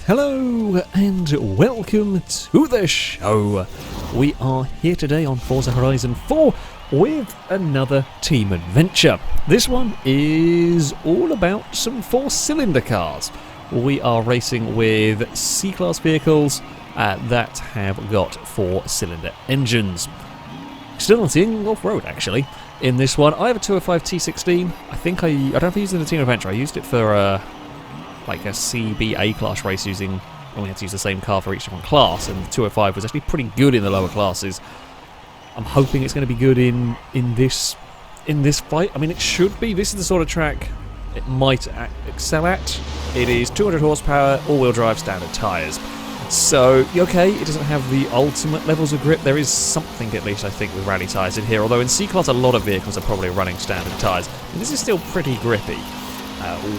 Hello and welcome to the show. We are here today on Forza Horizon 4 with another team adventure. This one is all about some four-cylinder cars. We are racing with C-Class vehicles that have got four-cylinder engines. Still not seeing off-road actually. In this one, I have a 205 T16. I don't know if I used it in the team adventure. I used it for like a CBA class race using, only had to use the same car for each different class, and the 205 was actually pretty good in the lower classes. I'm hoping it's going to be good in this fight. I mean, it should be. This is the sort of track it might excel at. It is 200 horsepower, all-wheel drive, standard tyres. So, okay, it doesn't have the ultimate levels of grip. There is something, at least I think, with rally tyres in here, although in C-Class a lot of vehicles are probably running standard tyres. And this is still pretty grippy.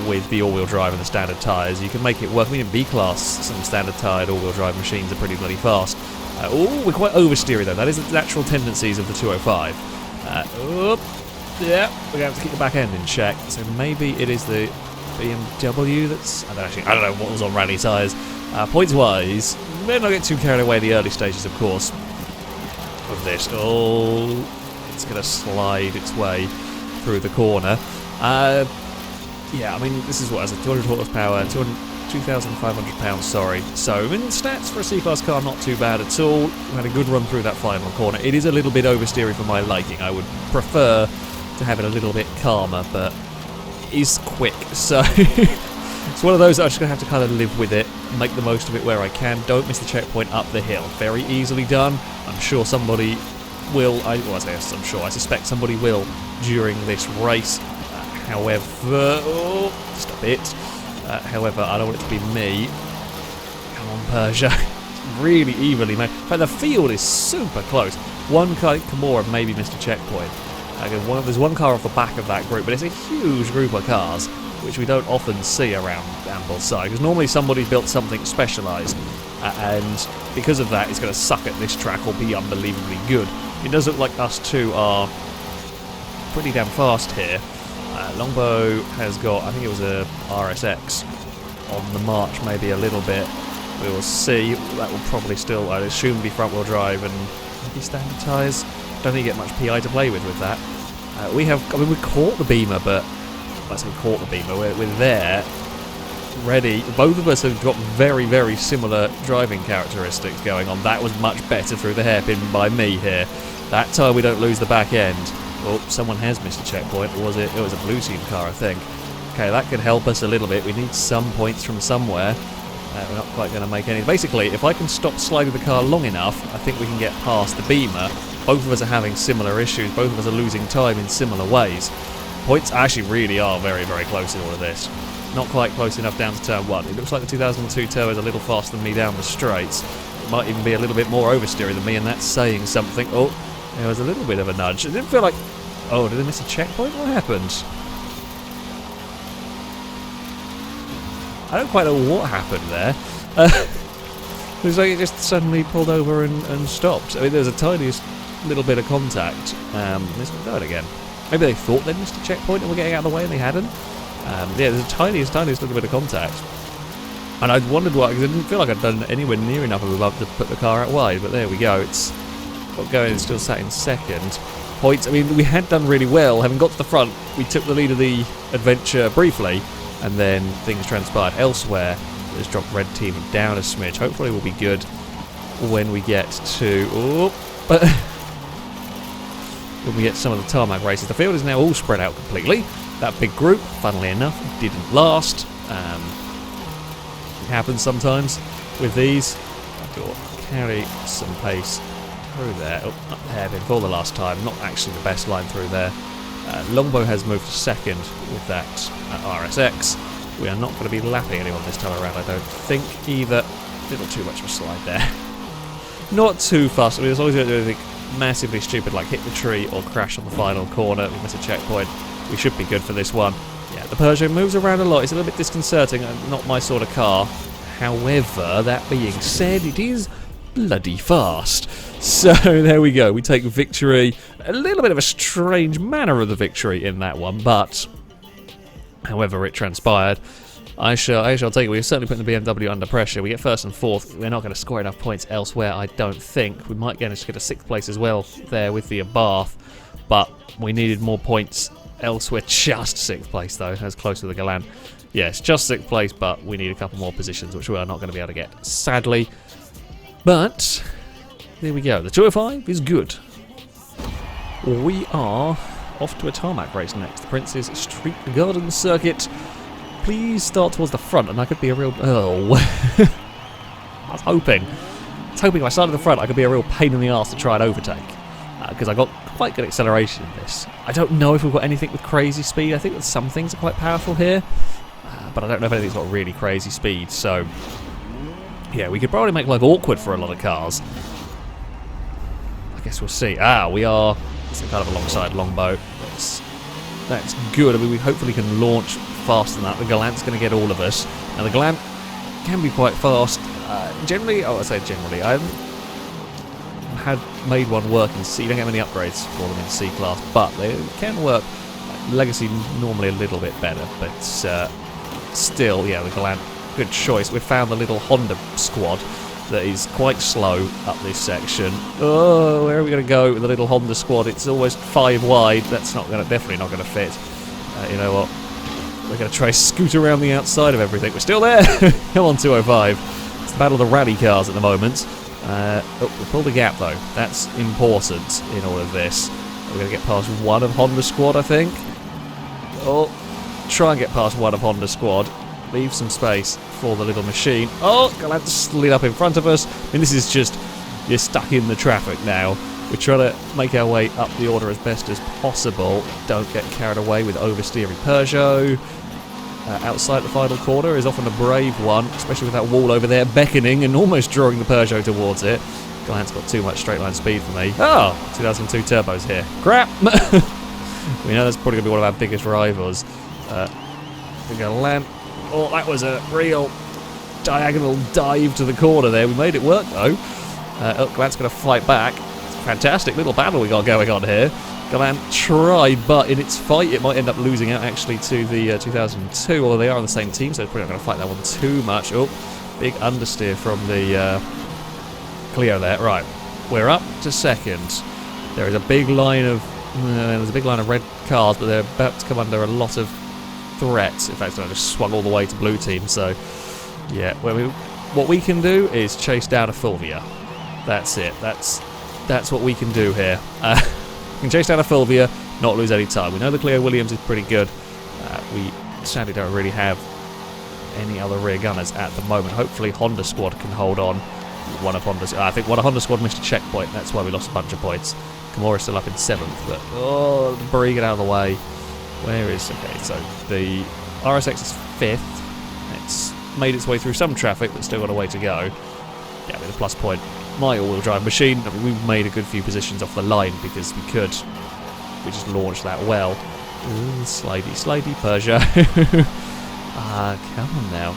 With the all-wheel drive and the standard tyres, you can make it work. I mean, in B-Class, some standard-tyred all-wheel drive machines are pretty bloody fast. We're quite oversteery though. That is the natural tendencies of the 205. Yeah, we're going to have to keep the back end in check. So maybe it is the BMW that's... I don't know what was on rally tyres. Points-wise, we're not getting too carried away the early stages, of course, of this. Oh, it's going to slide its way through the corner. Yeah, I mean, this is what, as a 200 horsepower, 2,500 pounds, sorry. So, in stats for a C-Class car, not too bad at all. We had a good run through that final corner. It is a little bit oversteery for my liking. I would prefer to have it a little bit calmer, but it is quick. So, it's one of those that I'm just going to have to kind of live with it, make the most of it where I can. Don't miss the checkpoint up the hill. Very easily done. I'm sure somebody will, I suspect somebody will during this race. However, stop it. However, I don't want it to be me. Come on, Persia. It's really evenly made. In fact, the field is super close. One car, Kimura, maybe missed a checkpoint. There's one car off the back of that group, but it's a huge group of cars, which we don't often see around Ambleside, because normally somebody built something specialised, and because of that, it's going to suck at this track or be unbelievably good. It does look like us two are pretty damn fast here. Longbow has got, I think it was a RSX on the march, maybe a little bit. We will see. That will probably still, I'd assume, be front-wheel drive and maybe standard tyres. Don't think you get much PI to play with that. We caught the Beamer, but let's say caught the Beamer. We're there, ready. Both of us have got very, very similar driving characteristics going on. That was much better through the hairpin by me here. That time we don't lose the back end. Oh, someone has missed a checkpoint. Or was it? It was a blue team car, I think. Okay, that could help us a little bit. We need some points from somewhere. We're not quite going to make any. Basically, if I can stop sliding the car long enough, I think we can get past the Beamer. Both of us are having similar issues. Both of us are losing time in similar ways. Points actually really are very, very close in all of this. Not quite close enough down to turn 1. It looks like the 2002 Turbo is a little faster than me down the straights. It might even be a little bit more oversteery than me, and that's saying something. Oh, there was a little bit of a nudge. It didn't feel like... Oh, did I miss a checkpoint? What happened? I don't quite know what happened there. It was like it just suddenly pulled over and stopped. I mean, there was a tiniest little bit of contact. This one died again. Maybe they thought they'd missed a checkpoint and were getting out of the way and they hadn't. Yeah, there's a tiniest little bit of contact. And I wondered why, because I didn't feel like I'd done anywhere near enough of a to put the car out wide, but there we go. It's got going and still sat in second. Points, I mean, we had done really well. Having got to the front, we took the lead of the adventure briefly, and then things transpired elsewhere. Let's drop red team down a smidge. Hopefully we'll be good when we get to... when we get some of the tarmac races. The field is now all spread out completely. That big group, funnily enough, didn't last. It happens sometimes with these. I've got to carry some pace through there. Oh, not hairpin for the last time. Not actually the best line through there. Longbow has moved to second with that RSX. We are not going to be lapping anyone this time around, I don't think, either. A little too much of a slide there. Not too fast. I mean, as long as we don't do anything massively stupid, like hit the tree or crash on the final corner, we miss a checkpoint, we should be good for this one. Yeah, the Peugeot moves around a lot. It's a little bit disconcerting. Not my sort of car. However, that being said, it is bloody fast. So there we go. We take victory. A little bit of a strange manner of the victory in that one, but however it transpired, I shall take it. We're certainly putting the BMW under pressure. We get first and fourth. We're not going to score enough points elsewhere, I don't think. We might manage to get a sixth place as well there with the Abarth, but we needed more points elsewhere. Just sixth place, though, as close to the Galan. Yes, just sixth place, but we need a couple more positions, which we are not going to be able to get, sadly. But there we go. The 205 is good. We are off to a tarmac race next. The Prince's Street Garden Circuit. Please start towards the front, and I could be a real... Oh. I was hoping if I started at the front, I could be a real pain in the arse to try and overtake. Because I got quite good acceleration in this. I don't know if we've got anything with crazy speed. I think that some things are quite powerful here. But I don't know if anything's got really crazy speed. So, yeah, we could probably make life awkward for a lot of cars. I guess we'll see. We are... Some kind of alongside longboat. That's good. I mean, we hopefully can launch faster than that. The Galant's going to get all of us. Now, the Galant can be quite fast. Generally, I say generally, I haven't made one work in C. You don't get many upgrades for them in C class, but they can work. Legacy normally a little bit better, but still, yeah, the Galant, good choice. We found the little Honda squad that is quite slow up this section. Oh, where are we going to go with the little Honda squad? It's almost 5 wide. That's definitely not going to fit. You know what? We're going to try to scoot around the outside of everything. We're still there. Come on, 205. It's the battle of the rally cars at the moment. We pulled a gap though. That's important in all of this. We're going to get past one of Honda squad, I think. Oh, try and get past one of Honda squad. Leave some space for the little machine. Oh, gonna have to slid up in front of us. I mean, this is just, you're stuck in the traffic now. We're trying to make our way up the order as best as possible. Don't get carried away with oversteering Peugeot. Outside the final corner is often a brave one, especially with that wall over there beckoning and almost drawing the Peugeot towards it. Galant's got too much straight line speed for me. Oh, 2002 turbos here. Crap! We know that's probably going to be one of our biggest rivals. The Galant. Oh, that was a real diagonal dive to the corner there. We made it work, though. Galant's going to fight back. It's a fantastic little battle we got going on here. Galant tried, but in its fight, it might end up losing out, actually, to the 2002, although they are on the same team, so they're probably not going to fight that one too much. Oh, big understeer from the Clio there. Right, we're up to second. There is a big line of... red cars, but they're about to come under a lot of threats. In fact, I just swung all the way to blue team, so yeah, what we can do is chase down a Fulvia. That's it. That's what we can do here. We can chase down a Fulvia, not lose any time. We know the Clio Williams is pretty good. We sadly don't really have any other rear gunners at the moment. Hopefully Honda squad can hold on. I think one of Honda squad missed a checkpoint. That's why we lost a bunch of points. Kimura's still up in 7th, but debris, get out of the way. Where is... Okay, so the RSX is 5th. It's made its way through some traffic, but still got a way to go. Yeah, with a plus point. My all-wheel drive machine, I mean, we've made a good few positions off the line because we just launched that well. Ooh, slidey Peugeot. Come on now.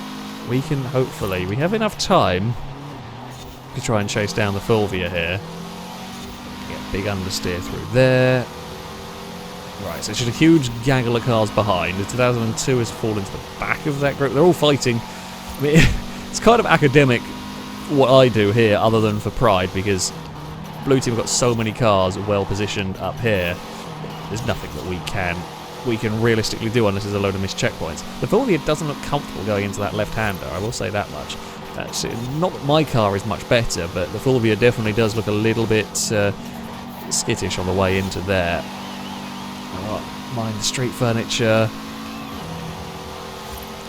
We can hopefully... We have enough time to try and chase down the Fulvia here. Get big understeer through there. Right, so it's just a huge gaggle of cars behind. The 2002 has fallen to the back of that group. They're all fighting. I mean, it's kind of academic what I do here, other than for pride, because blue team have got so many cars well positioned up here. There's nothing that we can realistically do unless there's a load of missed checkpoints. The Fulvia doesn't look comfortable going into that left-hander, I will say that much. Not that my car is much better, but the Fulvia definitely does look a little bit skittish on the way into there. Mind the street furniture.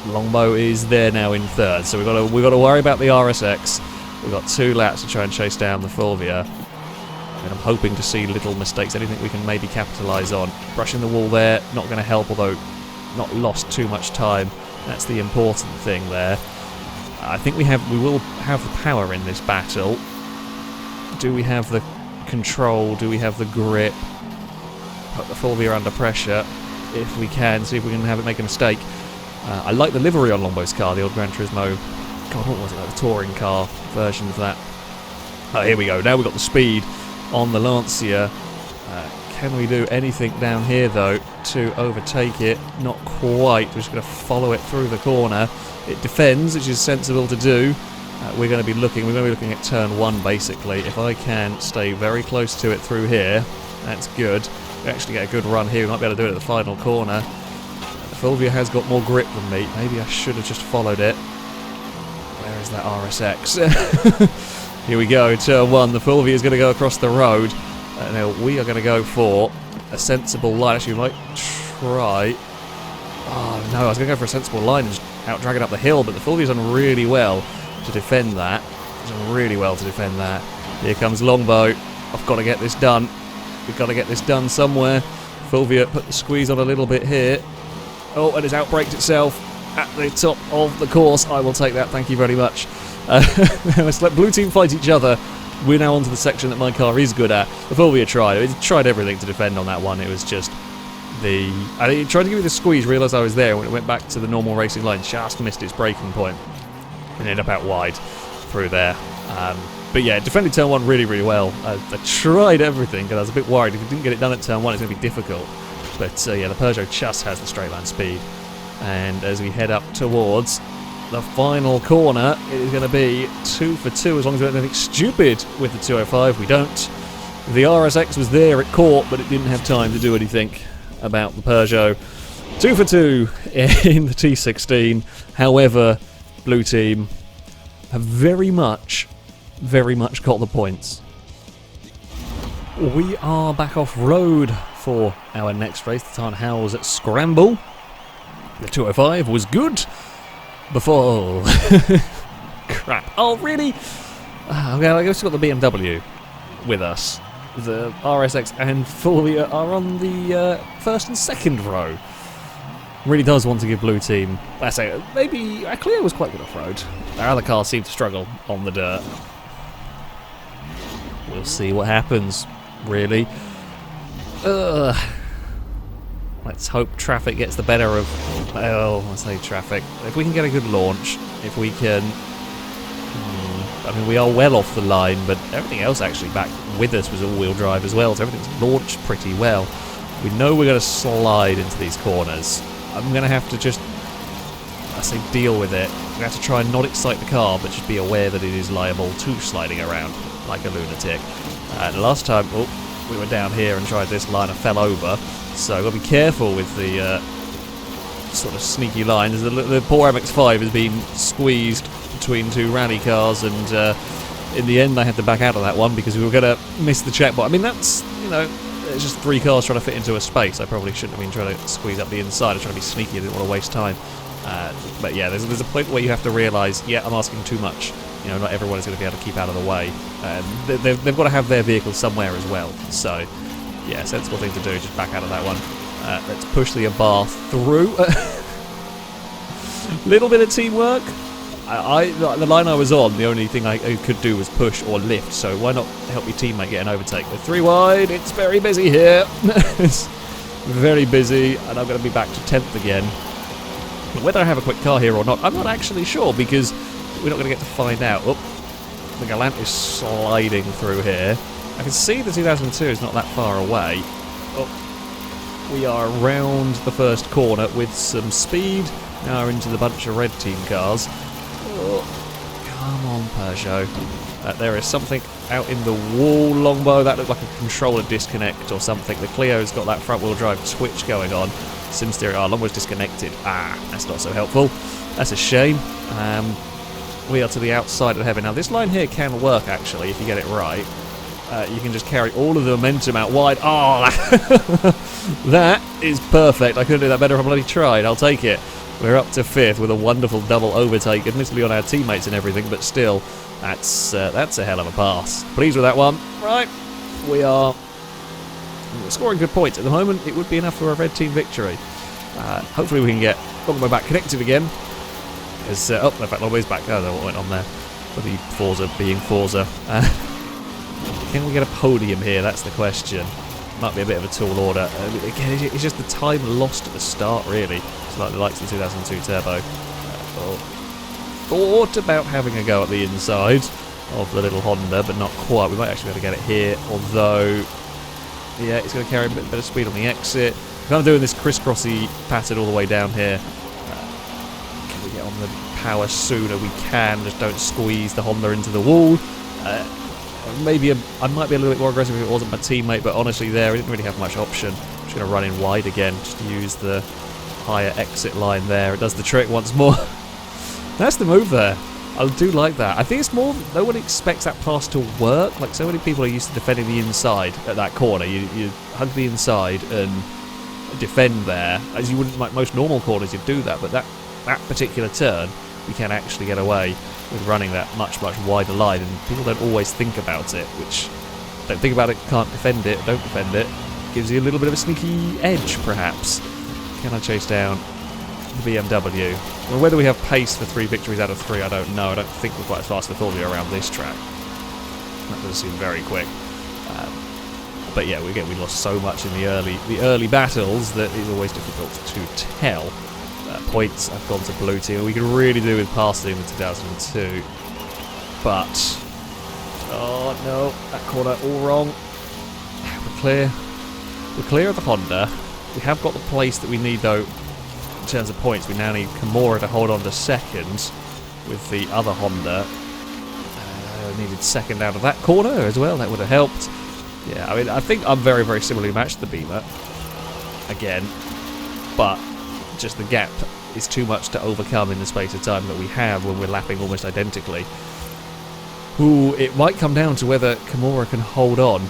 Longbow is there now in 3rd, so we've got to worry about the RSX. We've got 2 laps to try and chase down the Fulvia, and I'm hoping to see little mistakes, anything we can maybe capitalise on. Brushing the wall there, not going to help, although not lost too much time. That's the important thing there. I think we will have the power in this battle. Do we have the control? Do we have the grip? Put the Fulvia under pressure if we can, see if we can have it make a mistake. I like the livery on Lombow's car, the old Gran Turismo. God, what was it, like the touring car version of that? Oh, here we go. Now we've got the speed on the Lancia. Can we do anything down here, though, to overtake it? Not quite. We're just going to follow it through the corner. It defends, which is sensible to do. We're going to be looking at turn 1, basically. If I can stay very close to it through here, that's good. We actually get a good run here. We might be able to do it at the final corner. Fulvia has got more grip than me. Maybe I should have just followed it. Where is that RSX? Here we go, turn 1. The Fulvia is going to go across the road. Now we are going to go for a sensible line. Actually, we might try... Oh no, I was going to go for a sensible line and just out-drag it up the hill, but the Fulvia's done really well to defend that. It's done really well to defend that. Here comes Longbow. I've got to get this done. We've got to get this done somewhere. Fulvia put the squeeze on a little bit here. Oh, and it's outbraked itself at the top of the course. I will take that, thank you very much. Let's let blue team fight each other. We're now onto the section that my car is good at. The Fulvia tried. It tried everything to defend on that one. It was just the... It tried to give me the squeeze, realised I was there. When it went back to the normal racing line, just missed its braking point. And ended up out wide through there. But yeah, it defended turn 1 really, really well. I tried everything, because I was a bit worried. If it didn't get it done at turn 1, it's going to be difficult. But yeah, the Peugeot just has the straight line speed. And as we head up towards the final corner, it is going to be 2 for 2, as long as we don't do anything stupid with the 205. We don't. The RSX was there, it caught, but it didn't have time to do anything about the Peugeot. 2 for 2 in the T16. However, blue team have very much got the points. We are back off road for our next race, the Tarn Howes at Scramble. The 205 was good before... Crap. Oh, really? Okay, I guess we've got the BMW with us. The RSX and Fulvia are on the first and second row. Really does want to give blue team... I say, maybe... Cleo was quite good off-road. Our other cars seem to struggle on the dirt. We'll see what happens, really. Let's hope traffic gets the better of... Well, I say traffic. If we can get a good launch, if we can... I mean, we are well off the line, but everything else actually back with us was all-wheel drive as well, so everything's launched pretty well. We know we're going to slide into these corners. I'm going to have to just, I say, deal with it. I'm going to have to try and not excite the car, but just be aware that it is liable to sliding around like a lunatic. The last time, we were down here and tried this line, I fell over, so I've got to be careful with the sort of sneaky lines. The poor MX-5 has been squeezed between two rally cars, and in the end I had to back out of that one because we were going to miss the checkpoint. I mean, that's, you know, it's just three cars trying to fit into a space. I probably shouldn't have been trying to squeeze up the inside. I was trying to be sneaky, I didn't want to waste time. But yeah, there's a point where you have to realise, yeah, I'm asking too much. You know, not everyone is going to be able to keep out of the way. They've got to have their vehicle somewhere as well. So, yeah, sensible thing to do, just back out of that one. Let's push the bar through. Little bit of teamwork. The line I was on, the only thing I could do was push or lift, so why not help your teammate get an overtake? With 3 wide, it's very busy here. It's very busy, and I'm going to be back to 10th again. But whether I have a quick car here or not, I'm not actually sure, because we're not going to get to find out. Oh, the Galant is sliding through here. I can see the 2002 is not that far away. Oh, we are around the first corner with some speed. Now we're into the bunch of red team cars. Oh, come on, Peugeot. There is something out in the wall, Longbow. That looked like a controller disconnect or something. The Clio's got that front-wheel drive switch going on. Sim steering. Oh, Longbow's disconnected. That's not so helpful. That's a shame. We are to the outside of heaven. Now, this line here can work, actually, if you get it right. You can just carry all of the momentum out wide. Oh, that is perfect. I couldn't do that better if I bloody tried. I'll take it. We're up to 5th with a wonderful double overtake, admittedly on our teammates and everything, but still, that's a hell of a pass. Pleased with that one. Right, we are scoring good points. At the moment, it would be enough for a red team victory. Hopefully we can get Longbow back connected again. In fact, Longbow back. I don't know what went on there. Maybe Forza being Forza. Can we get a podium here? That's the question. Might be a bit of a tall order. Again, it's just the time lost at the start, really. It's like the likes of the 2002 Turbo. Thought about having a go at the inside of the little Honda, but not quite. We might actually be able to get it here, although Yeah, it's going to carry a bit better speed on the exit. Kind of doing this crisscrossy pattern all the way down here. Can we get on the power sooner? We can. Just don't squeeze the Honda into the wall. Maybe I might be a little bit more aggressive if it wasn't my teammate, but honestly there, I didn't really have much option. I'm just going to run in wide again, just to use the higher exit line there. It does the trick once more. That's the move there. I do like that. I think it's more, no one expects that pass to work. Like, so many people are used to defending the inside at that corner. You hug the inside and defend there, as you wouldn't, like most normal corners you'd do that, but that particular turn, you can actually get away with running that much wider line, and people don't always think about it, which, don't think about it, can't defend it, don't defend it, gives you a little bit of a sneaky edge, perhaps. Can I chase down the BMW? Well, whether we have pace for 3 victories out of 3, I don't know. I don't think we're quite as fast as I thought we were around this track. That does seem very quick. But yeah, we lost so much in the early battles that it's always difficult to tell. Points have gone to blue team. We could really do with passing the 2002, but oh no, that corner all wrong. We're clear of the Honda. We have got the place that we need though in terms of points. We now need Kimura to hold on to second with the other Honda. Needed second out of that corner as well. That would have helped. Yeah, I mean, I think I'm very, very similarly matched to the Beamer again, but just the gap is too much to overcome in the space of time that we have when we're lapping almost identically. Ooh, it might come down to whether Kimura can hold on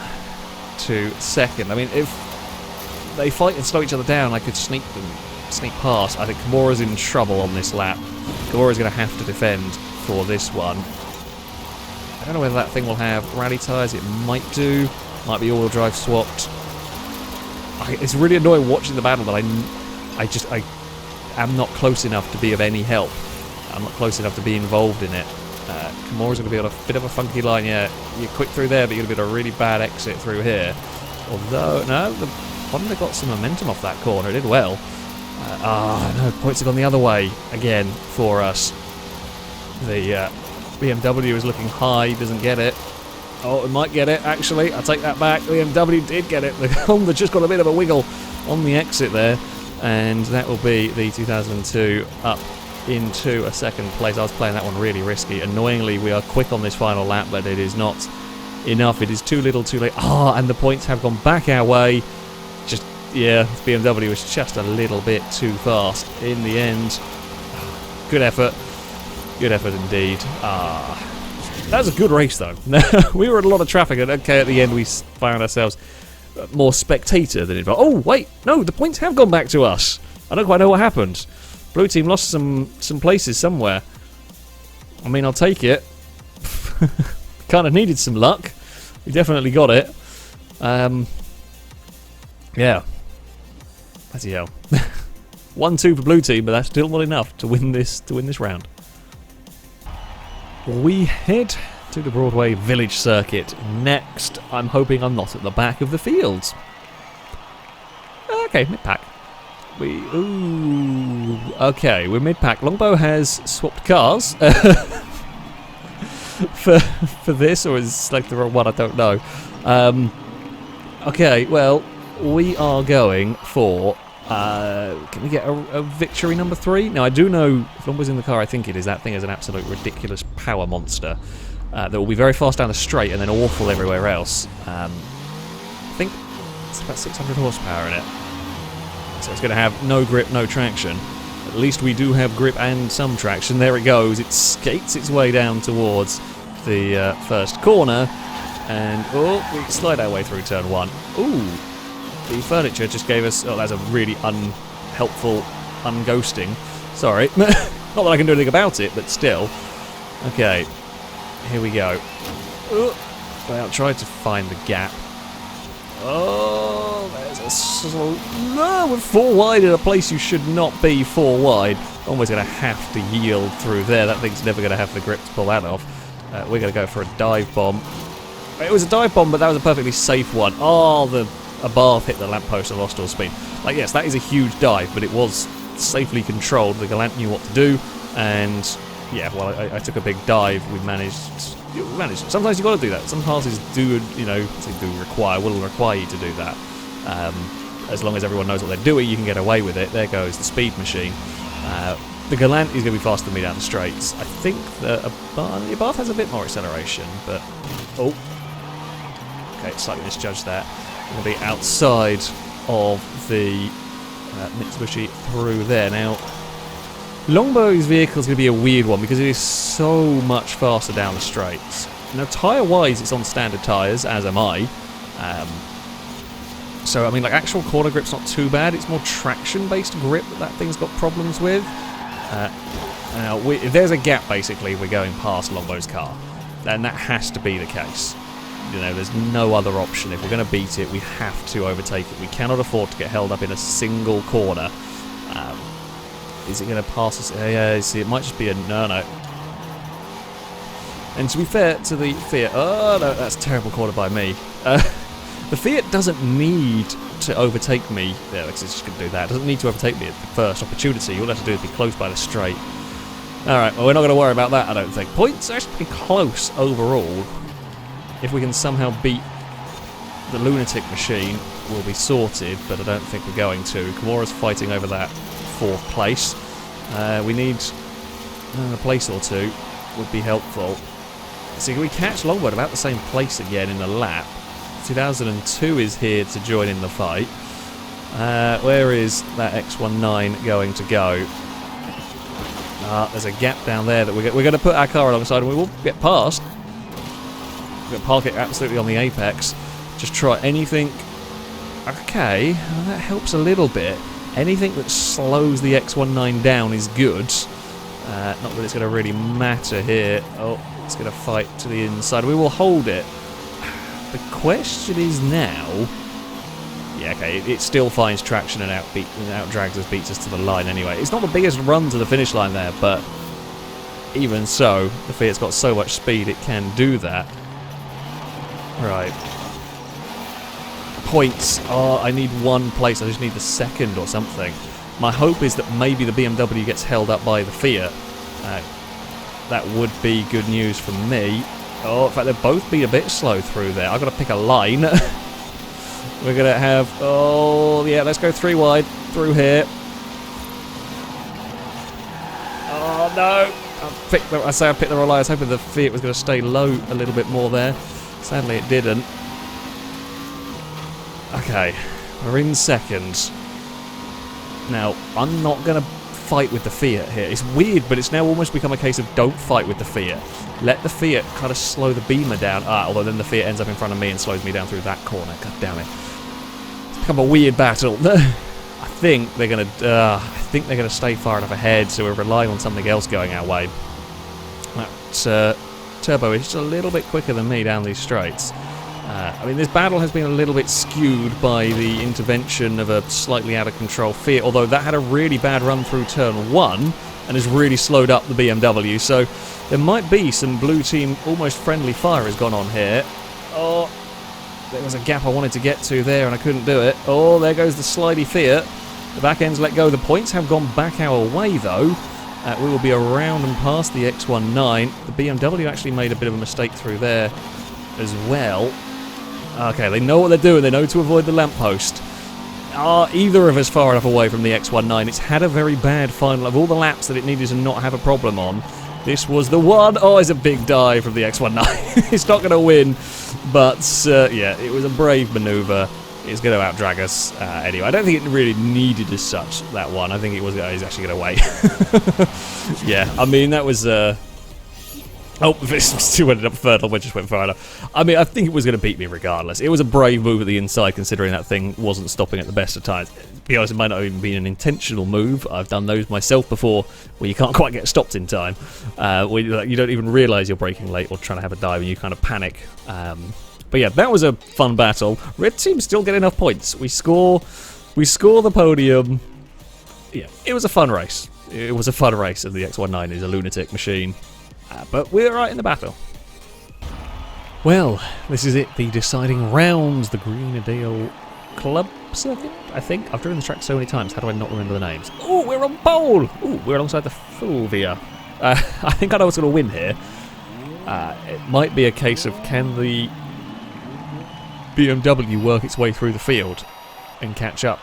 to second. I mean, if they fight and slow each other down, I could sneak past. I think Kimura's in trouble on this lap. Kimura's going to have to defend for this one. I don't know whether that thing will have rally tyres. It might do. Might be all-wheel drive swapped. It's really annoying watching the battle, but I am not close enough to be of any help. I'm not close enough to be involved in it. Kimura's going to be on a bit of a funky line. Yeah, you're quick through there, but you're going to be a really bad exit through here. Although, no, the Honda got some momentum off that corner. It did well. No, points have gone the other way again for us. The BMW is looking high, doesn't get it. Oh, it might get it, actually. I'll take that back. The BMW did get it. The Honda just got a bit of a wiggle on the exit there. And that will be the 2002 up into a second place. I was playing that one really risky. Annoyingly, we are quick on this final lap, but it is not enough. It is too little, too late. And the points have gone back our way. Just, yeah, BMW was just a little bit too fast in the end. Good effort. Good effort indeed. That was a good race, though. We were in a lot of traffic, and okay, at the end we found ourselves more spectator than involved. Oh, wait, no, the points have gone back to us. I don't quite know what happened. Blue team lost some places somewhere. I mean, I'll take it. Kind of needed some luck. We definitely got it. Yeah. Bloody hell. 1-2 for blue team, but that's still not enough to win this round. We head to the Broadway Village Circuit next. I'm hoping I'm not at the back of the field. Okay, mid-pack. Okay, we're mid-pack. Longbow has swapped cars for this, or is it selected the wrong one? I don't know. Okay, well, we are going for... can we get a victory number 3? Now, I do know, if Lombow's in the car, I think it is, that thing is an absolute ridiculous power monster that will be very fast down the straight and then awful everywhere else. I think it's about 600 horsepower in it. So it's going to have no grip, no traction. At least we do have grip and some traction. There it goes. It skates its way down towards the first corner. And, we slide our way through turn 1. Ooh. The furniture just gave us... Oh, that's a really unhelpful unghosting. Sorry. Not that I can do anything about it, but still. Okay. Here we go. Well, try to find the gap. Oh, there's a slow... No, we're 4 wide in a place you should not be 4 wide. Almost going to have to yield through there. That thing's never going to have the grip to pull that off. We're going to go for a dive bomb. It was a dive bomb, but that was a perfectly safe one. Oh, a bar hit the lamppost and lost all speed. Like, yes, that is a huge dive, but it was safely controlled. The Galant knew what to do, and yeah, well, I took a big dive. We managed you'll manage. Sometimes you've got to do that. Some passes will require you to do that. As long as everyone knows what they're doing, you can get away with it. There goes the speed machine. The Galant is going to be faster than me down the straights. I think the Abarth has a bit more acceleration, but... Oh. Okay, slightly misjudged that. We're going to be outside of the Mitsubishi through there. Now, Longbow's vehicle is going to be a weird one because it is so much faster down the straights. Now, tyre-wise, it's on standard tyres, as am I. So, I mean, like, actual corner grip's not too bad. It's more traction-based grip that thing's got problems with. Now, if there's a gap, basically, we're going past Longbow's car. And that has to be the case. You know, there's no other option. If we're going to beat it, we have to overtake it. We cannot afford to get held up in a single corner. Is it going to pass us? Yeah, see, it might just be a no. And to be fair to the Fiat... Oh, no, that's a terrible corner by me. The Fiat doesn't need to overtake me. Yeah, it's just going to do that. It doesn't need to overtake me at the first opportunity. All I have to do is be close by the straight. Alright, well, we're not going to worry about that, I don't think. Points are actually close overall. If we can somehow beat the lunatic machine, we'll be sorted, but I don't think we're going to. Kimura's fighting over that 4th place. We need a place or two would be helpful. So can we catch Longboard about the same place again in the lap? 2002 is here to join in the fight. Where is that X19 going to go? There's a gap down there that we're going to put our car alongside, and we will get past. We're going to park it absolutely on the apex. Just try anything. Okay, well, that helps a little bit. Anything that slows the X19 down is good. Not that it's going to really matter here. Oh, it's going to fight to the inside. We will hold it. The question is now... Yeah, okay, it still finds traction and outdrags us, beats us to the line anyway. It's not the biggest run to the finish line there, but even so, the Fiat's got so much speed it can do that. Right. Points. Oh, I need 1 place. I just need the 2nd or something. My hope is that maybe the BMW gets held up by the Fiat. That would be good news for me. Oh, in fact, they've both been a bit slow through there. I've got to pick a line. We're going to have... Oh, yeah, let's go 3 wide through here. Oh, no. I picked the wrong line. I was hoping the Fiat was going to stay low a little bit more there. Sadly, it didn't. Okay, we're in 2nd. Now, I'm not going to fight with the Fiat here. It's weird, but it's now almost become a case of don't fight with the Fiat. Let the Fiat kind of slow the Beamer down. Although then the Fiat ends up in front of me and slows me down through that corner. God damn it. It's become a weird battle. I think they're going to stay far enough ahead, so we're relying on something else going our way. That Turbo is just a little bit quicker than me down these straights. I mean, this battle has been a little bit skewed by the intervention of a slightly out of control Fiat, although that had a really bad run through turn 1 and has really slowed up the BMW, so there might be some blue team almost friendly fire has gone on here. Oh, there was a gap I wanted to get to there and I couldn't do it. Oh, there goes the slidey Fiat. The back end's let go. The points have gone back our way though. We will be around and past the X19. The BMW actually made a bit of a mistake through there as well. Okay, they know what they're doing. They know to avoid the lamppost. Are either of us far enough away from the X19? It's had a very bad final. Of all the laps that it needed to not have a problem on, this was the one. Oh, it's a big dive from the X19. It's not going to win, but yeah, it was a brave manoeuvre. It's going to outdrag us anyway. I don't think it really needed as such, that one. I think it was actually going to wait. Yeah, I mean, that was... Oh, this still ended up third, we just went far enough. I mean, I think it was going to beat me regardless. It was a brave move at the inside, considering that thing wasn't stopping at the best of times. To be honest, it might not have even been an intentional move. I've done those myself before, where you can't quite get stopped in time. Where you don't even realise you're braking late or trying to have a dive, and you kind of panic. But yeah, that was a fun battle. Red team still get enough points. We score the podium. Yeah, it was a fun race. It was a fun race, and the X19 is a lunatic machine. But we're right in the battle. Well, this is it, the deciding rounds, the Greendale Club Circuit, I think. I've driven the track so many times, how do I not remember the names? Oh, we're on pole! Oh, we're alongside the Fulvia. I think I know what's going to win here. It might be a case of can the BMW work its way through the field and catch up,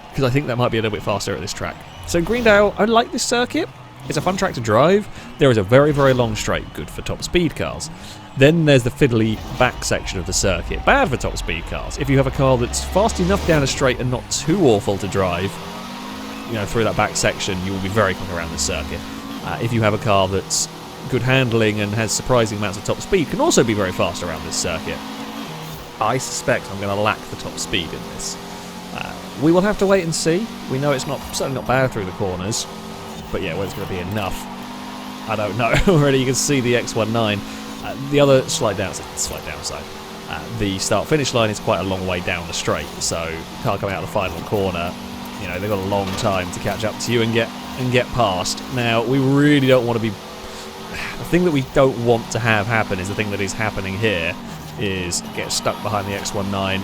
because I think that might be a little bit faster at this track. So Greendale, I like this circuit. It's a fun track to drive. There is a very, very long straight, good for top speed cars. Then there's the fiddly back section of the circuit, bad for top speed cars. If you have a car that's fast enough down a straight and not too awful to drive, you know, through that back section, you will be very quick around the circuit. If you have a car that's good handling and has surprising amounts of top speed, can also be very fast around this circuit. I suspect I'm going to lack the top speed in this. We will have to wait and see. We know it's certainly not bad through the corners, but yeah, whether it's going to be enough, I don't know. Already you can see the X19. The other slight downside, the start-finish line is quite a long way down the straight, so car coming out of the final corner, you know, they've got a long time to catch up to you and get past. Now, we really don't want to be... The thing that we don't want to have happen is the thing that is happening here, is get stuck behind the X19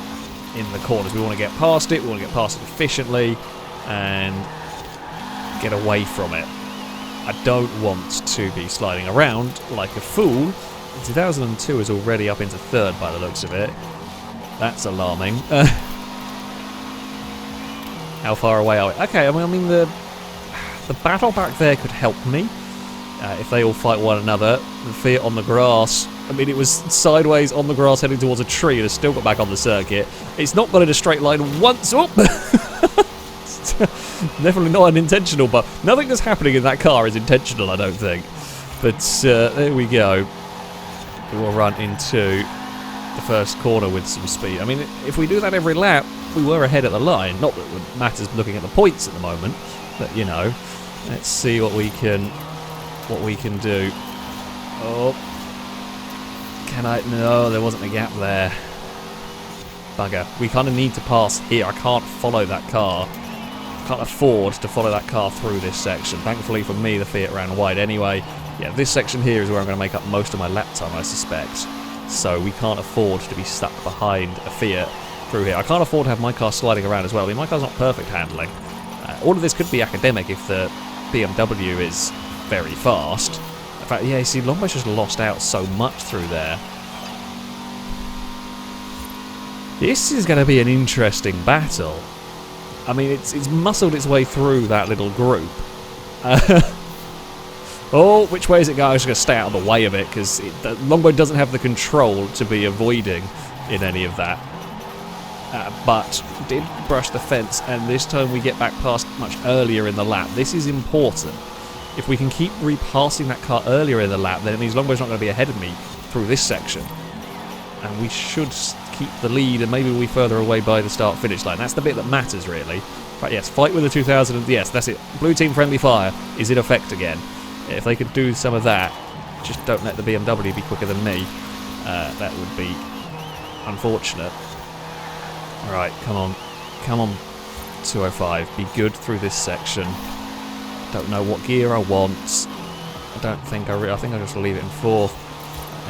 in the corners. We want to get past it, we want to get past it efficiently, and get away from it. I don't want to be sliding around like a fool. 2002 is already up into third by the looks of it. That's alarming. How far away are we? Okay, I mean the battle back there could help me. If they all fight one another. The Fiat on the grass, I mean, it was sideways on the grass heading towards a tree and has still got back on the circuit. It's not got in a straight line once. Oh! Definitely not unintentional, but nothing that's happening in that car is intentional, I don't think. But there we go. We'll run into the first corner with some speed. I mean, if we do that every lap, we were ahead at the line. Not that it matters looking at the points at the moment, but you know, let's see what we can do. Oh, can I? No, there wasn't a gap there. Bugger. We kind of need to pass here. I can't follow that car. Can't afford to follow that car through this section. Thankfully for me, the Fiat ran wide anyway. Yeah, this section here is where I'm going to make up most of my lap time, I suspect. So we can't afford to be stuck behind a Fiat through here. I can't afford to have my car sliding around as well. I mean, my car's not perfect handling. All of this could be academic if the BMW is very fast. In fact, yeah, you see, Lombo's just lost out so much through there. This is going to be an interesting battle. I mean, it's muscled its way through that little group. Oh, which way is it going? I'm just going to stay out of the way of it, because Lombo doesn't have the control to be avoiding in any of that. But did brush the fence, and this time we get back past much earlier in the lap. This is important. If we can keep repassing that car earlier in the lap, then it means Lombo's not going to be ahead of me through this section. And we should keep the lead, and maybe we'll be further away by the start-finish line. That's the bit that matters, really. But yes, fight with the 2000, yes, that's it. Blue team friendly fire is in effect again. If they could do some of that, just don't let the BMW be quicker than me. That would be unfortunate. Alright, come on. Come on, 205. Be good through this section. Don't know what gear I want. I don't think I think I'll just leave it in fourth.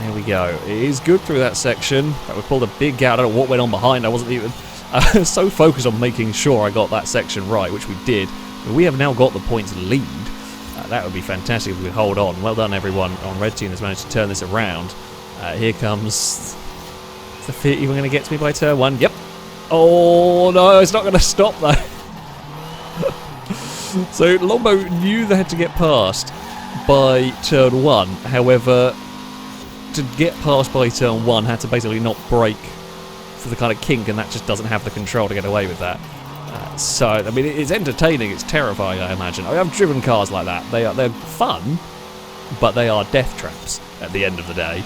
There we go. It is good through that section. We pulled a big gap. I don't know what went on behind. I wasn't even so focused on making sure I got that section right, which we did. But we have now got the points lead. That would be fantastic if we could hold on. Well done, everyone on Red Team that's managed to turn this around. Here comes... Is the Fiat even going to get to me by turn one? Yep. Oh, no, it's not going to stop, though. So Lombo knew they had to get past by turn one. However, to get past by turn one had to basically not brake for the kind of kink, and that just doesn't have the control to get away with that. So, I mean, it's entertaining, it's terrifying, I imagine. I mean, I've driven cars like that. They're fun, but they are death traps at the end of the day.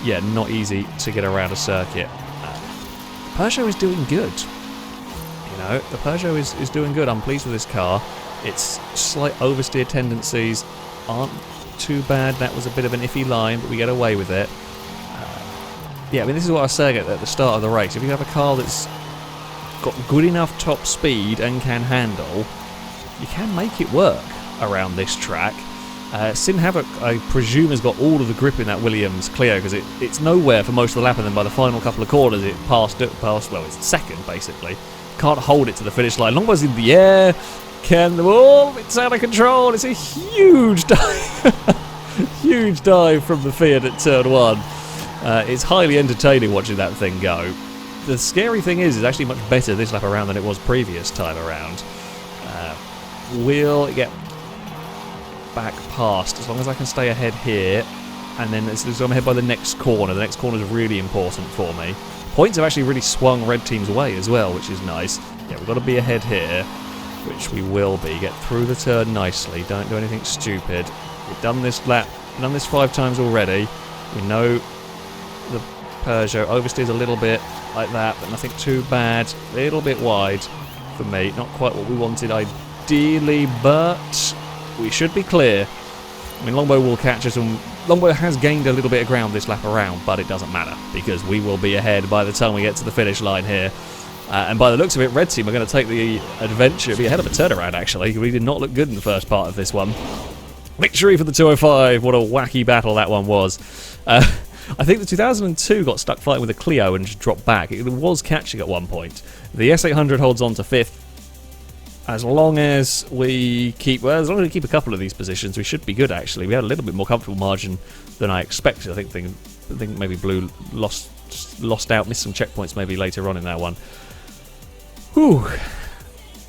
Yeah, not easy to get around a circuit. Peugeot is doing good. You know, the Peugeot is doing good. I'm pleased with this car. Its slight oversteer tendencies aren't too bad. That was a bit of an iffy line, but we get away with it. Yeah, I mean, this is what I was saying at the start of the race. If you have a car that's got good enough top speed and can handle, you can make it work around this track. Sin Havoc, I presume, has got all of the grip in that Williams Clio, because it's nowhere for most of the lap, and then by the final couple of corners it passed, well, it's second basically. Can't hold it to the finish line. Longbo's in the air. Oh, it's out of control. It's a huge dive. Huge dive from the Fiat at turn 1. It's highly entertaining watching that thing go. The scary thing is, it's actually much better this lap around than it was previous time around. We'll get back past, as long as I can stay ahead here, and then as I'm ahead by the next corner. The next corner is really important for me. Points have actually really swung red team's way as well, which is nice. Yeah, we've got to be ahead here, which we will be. Get through the turn nicely, don't do anything stupid. We've done this lap, done this 5 times already. We know the Peugeot oversteers a little bit like that, but nothing too bad. A little bit wide for me, not quite what we wanted ideally, but we should be clear. I mean, Longbow will catch us, and Longbow has gained a little bit of ground this lap around, but it doesn't matter, because we will be ahead by the time we get to the finish line here. And by the looks of it, Red Team are going to take the adventure. Be ahead of a turnaround, actually. We did not look good in the first part of this one. Victory for the 205. What a wacky battle that one was. I think the 2002 got stuck fighting with a Clio and just dropped back. It was catching at one point. The S800 holds on to 5th. As long as we keep a couple of these positions, we should be good, actually. We had a little bit more comfortable margin than I expected. I think maybe Blue lost out, missed some checkpoints maybe later on in that one. Whew.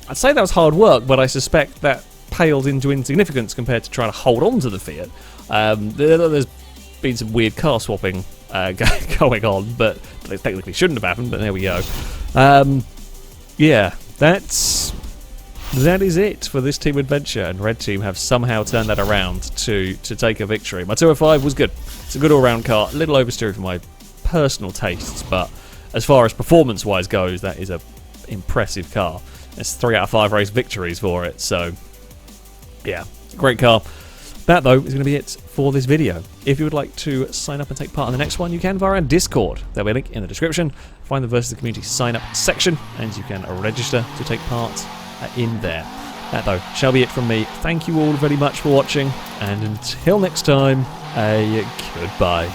I'd say that was hard work, but I suspect that paled into insignificance compared to trying to hold on to the Fiat. There's been some weird car swapping going on, but it technically shouldn't have happened, but there we go. Yeah, that is it for this team adventure, and Red Team have somehow turned that around to take a victory. My 205 was good. It's a good all-round car, a little oversteered for my personal tastes, but as far as performance-wise goes, that is a impressive car. There's 3 out of 5 race victories for it, so yeah, great car. That, though, is going to be it for this video. If you would like to sign up and take part in the next one, you can via our Discord. There'll be a link in the description. Find the Versus the Community sign-up section, and you can register to take part in there. That, though, shall be it from me. Thank you all very much for watching, and until next time, a goodbye.